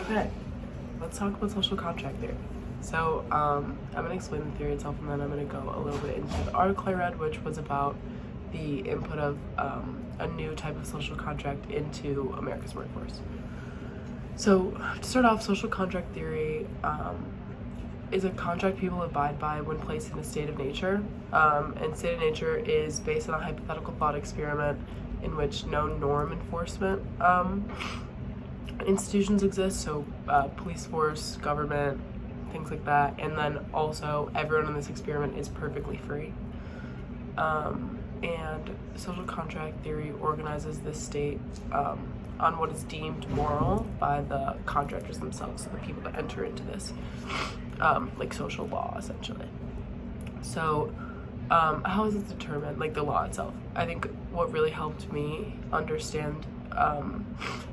Okay, let's talk about social contract theory. So I'm going to explain the theory itself, and then I'm going to go a little bit into the article I read, which was about the input of a new type of social contract into America's workforce. So to start off, social contract theory is a contract people abide by when placed in a state of nature. And state of nature is based on a hypothetical thought experiment in which no norm enforcement institutions exist, so police force, government, things like that, and then also everyone in this experiment is perfectly free. And social contract theory organizes this state on what is deemed moral by the contractors themselves, so the people that enter into this, like social law essentially. So how is it determined, like the law itself? I think what really helped me understand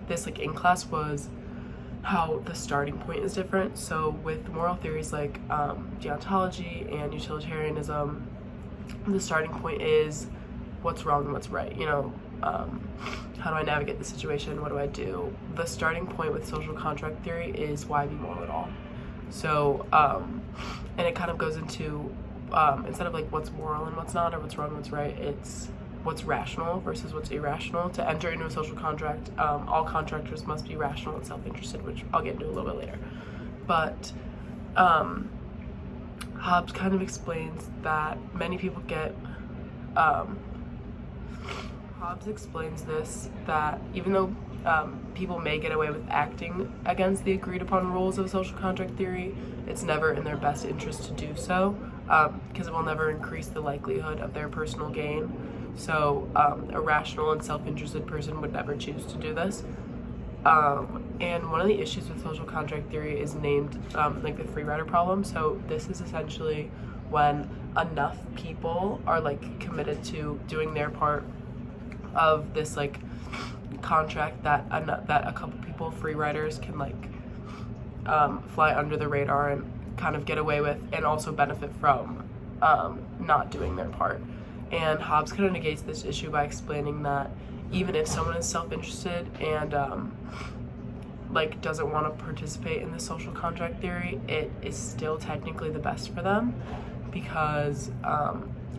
this like in class was how the starting point is different. So with moral theories like deontology and utilitarianism, the starting point is what's wrong and what's right. How do I navigate the situation? What do I do? The starting point with social contract theory is why be moral at all? So and it kind of goes into instead of like what's moral and what's not, or what's wrong and what's right, it's what's rational versus what's irrational. To enter into a social contract, all contractors must be rational and self-interested, which I'll get into a little bit later. But Hobbes kind of explains that many people get Hobbes explains this, that even though people may get away with acting against the agreed upon rules of social contract theory, it's never in their best interest to do so, because it will never increase the likelihood of their personal gain. So a rational and self-interested person would never choose to do this. And one of the issues with social contract theory is named like the free rider problem. So this is essentially when enough people are like committed to doing their part of this like contract that a couple people, free riders, can like fly under the radar and kind of get away with, and also benefit from not doing their part. And Hobbes kind of negates this issue by explaining that even if someone is self-interested and like doesn't want to participate in the social contract theory, it is still technically the best for them, because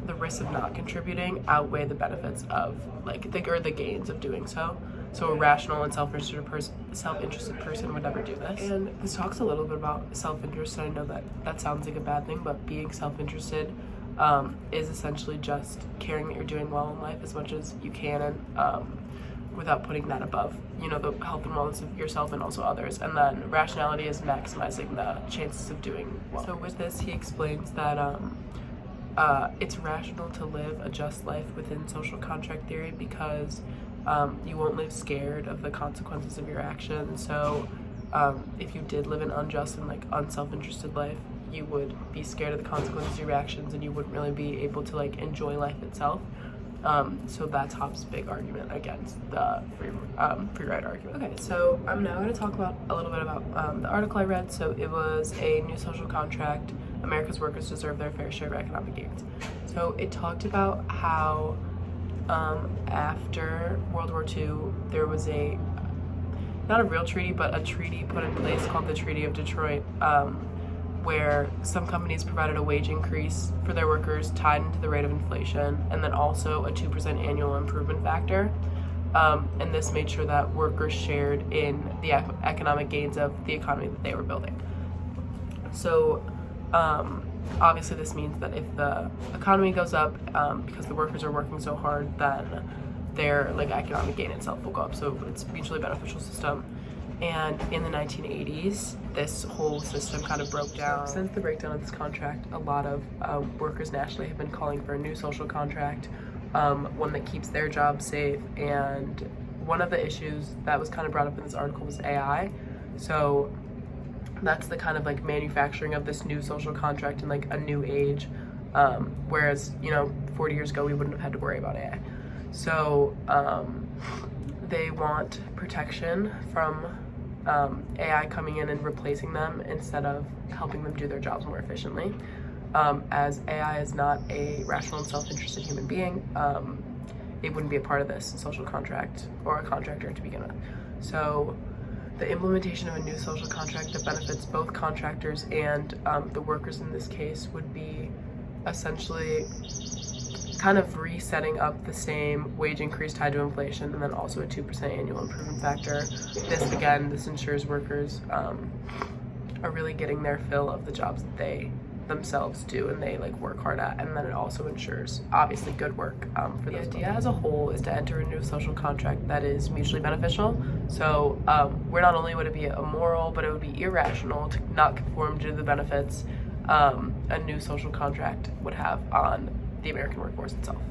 the risks of not contributing outweigh the benefits of like the gains of doing so. So a rational and self-interested person would never do this. And this talks a little bit about self-interest. I know that sounds like a bad thing, but being self-interested is essentially just caring that you're doing well in life as much as you can, and without putting that above, the health and wellness of yourself and also others. And then rationality is maximizing the chances of doing well. So with this, he explains that it's rational to live a just life within social contract theory, because you won't live scared of the consequences of your actions. So if you did live an unjust and like unself-interested life, you would be scared of the consequences of your actions, and you wouldn't really be able to like enjoy life itself. So that's Hobbes' big argument against the free ride argument. Okay, so I'm now going to talk about a little bit about the article I read. So it was a new social contract. America's workers deserve their fair share of economic gains. So it talked about how after World War II, there was not a real treaty, but a treaty put in place called the Treaty of Detroit, where some companies provided a wage increase for their workers tied into the rate of inflation, and then also a 2% annual improvement factor. And this made sure that workers shared in the economic gains of the economy that they were building. So obviously this means that if the economy goes up, because the workers are working so hard, then their like economic gain itself will go up. So it's a mutually beneficial system. And in the 1980s, this whole system kind of broke down. Since the breakdown of this contract, a lot of workers nationally have been calling for a new social contract, one that keeps their jobs safe. And one of the issues that was kind of brought up in this article was AI. So that's the kind of like manufacturing of this new social contract in like a new age, whereas 40 years ago we wouldn't have had to worry about AI. So they want protection from AI coming in and replacing them instead of helping them do their jobs more efficiently. As AI is not a rational and self-interested human being, it wouldn't be a part of this social contract or a contractor to begin with. So the implementation of a new social contract that benefits both contractors and the workers in this case would be essentially kind of resetting up the same wage increase tied to inflation, and then also a 2% annual improvement factor. This ensures workers are really getting their fill of the jobs that they themselves do and they like work hard at, and then it also ensures obviously good work for those. The idea as a whole is to enter into a social contract that is mutually beneficial. So where not only would it be immoral, but it would be irrational to not conform to the benefits a new social contract would have on the American workforce itself.